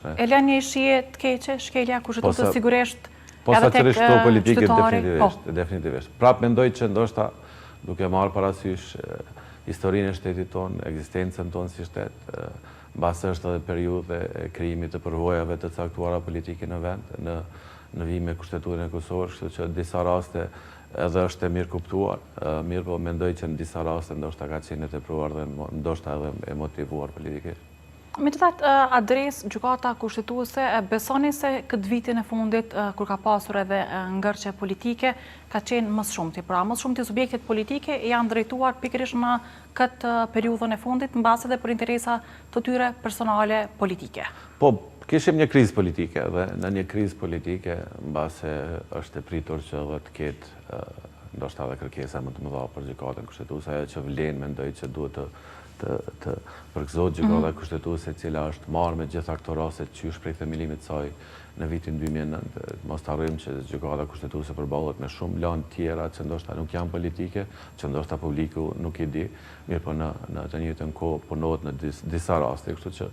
E lën një shije të keqe, shkelja kushtetuese sigurisht posaçërisht këto politike definitivisht. Prap mendoj që ndoshta duke marrë parasysh historinë e shtetit tonë, ekzistencën tonë si shtet, mbase është edhe periudhë e krijimit të përvojave të caktuara politike në vend, në vijim me kushteturin e Kosovës, kështu që disa raste edhe është e mirë kuptuar, mirë po mendoj që në disa raste ndoshta ka qenë e tepruar dhe ndoshta edhe e motivuar politikisht. Megjithatë, adres gjykata kushtetuese besoni se këtë vitin e fundit, kur ka pasur edhe ngërçe politike, ka qenë më shumti. Pra, më shumti subjektet politike janë drejtuar pikërisht në këtë periudhën e fundit, mbase edhe për interesa të tyre personale politike. Po, kishim një krizë politike dhe në një krizë politike, mbase është e pritur që edhe të ketë ndoshta edhe kërkesa më të mëdha për gjykatën kushtetuese, ajo që vlen mendoj që duhet të përgëzohet gjykata kushtetuese, e cila është marrë me gjitha këto raste qysh prej themelimit saj në vitin 2009. Mos të harrojmë që gjykata kushtetuese përballet me shumë lanë tjera që ndoshta nuk janë politike, që ndoshta publiku nuk i di, mirë po në të njëjtën kohë punohet në disa raste, kështu që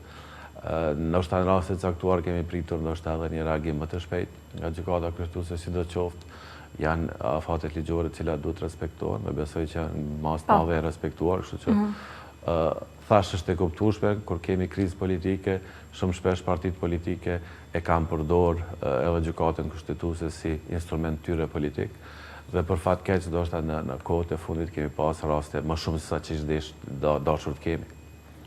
ndoshta në raste të caktuar kemi pritur ndoshta edhe një reagim më të shpejt nga gjykata kushtetuese, sidoqoftë janë afatet ligjore të cilat duhet respektohen dhe besoj që në mas të madhe e respektuar, kështu që thash është e kuptueshme, kur kemi krizë politike, shumë shpesh partitë politike e kanë përdor edhe gjykatën kushtetuese si instrument tyre politik. Dhe për fat keq ndoshta në kohët e fundit kemi pas raste më shumë se sa ç'ishte dashur të kemi.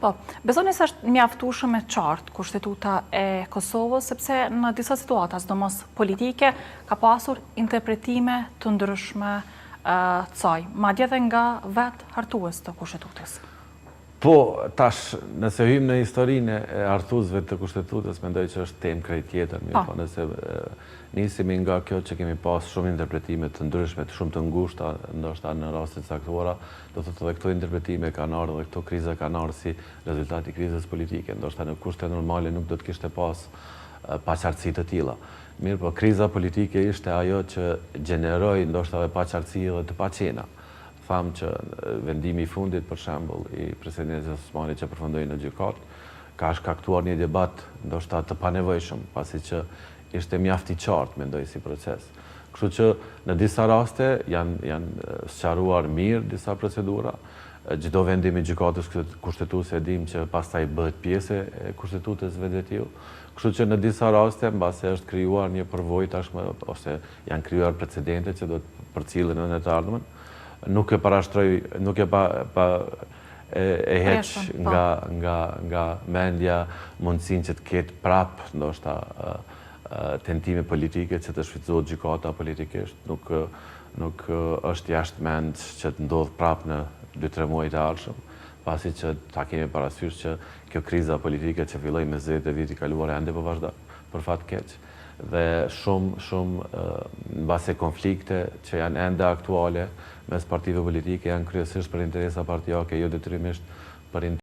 Po, besoni se është mjaftueshëm e qartë kushtetuta e Kosovës, sepse në disa situata, sidomos politike, ka pasur interpretime të ndryshme të saj, madje edhe nga vetë hartues të kushtetutës. Po, tash, nëse hyjmë në historinë e hartuesve të kushtetutës, mendoj që është temë krejt tjetër, po nëse nisemi nga kjo që kemi pas shumë interpretime të ndryshme, shumë të ngushta, ndoshta në raste të caktuara, do të thotë këto interpretime kanë ardhur dhe këto kriza kanë ardhur si rezultat i krizës politike, ndoshta në kushte normale nuk do të kishte pas paqartësi të tilla. Mirë, po kriza politike ishte ajo që gjeneroi ndoshta edhe paqartësi dhe të paqena. Thamë që vendimi i fundit, për shembull, i presidentit Osmani që përfundoi në gjykatë, ka shkaktuar një debat ndoshta të panevojshëm, pasi që ishte mjaft i qartë, mendoj, si proces. Kështu që në disa raste janë sqaruar mirë disa procedura. Çdo vendim i gjykatës kushtetuese dim që pastaj bëhet pjesë e kushtetutës vetë. Kështu që në disa raste, mbase është krijuar një përvojë tashmë, ose janë krijuar precedente që do të përcillen në të ardhmen. Nuk e parashtroj, nuk e heq nga mendja mundësinë që të ketë prap ndoshta tentime politike që të shfrytëzohet gjykata politikisht. Nuk është jashtë mend që të ndodh prap në 2-3 muaj të ardhshëm, pasi që ta kemi parasysh që kjo kriza politike që filloi me zgjedhjet e vitit kaluar ende po vazhdon, për fat keq. Dhe shumë mbase konflikte që janë ende aktuale mes partive politike janë kryesisht për interesa partijake, jo detyrimisht për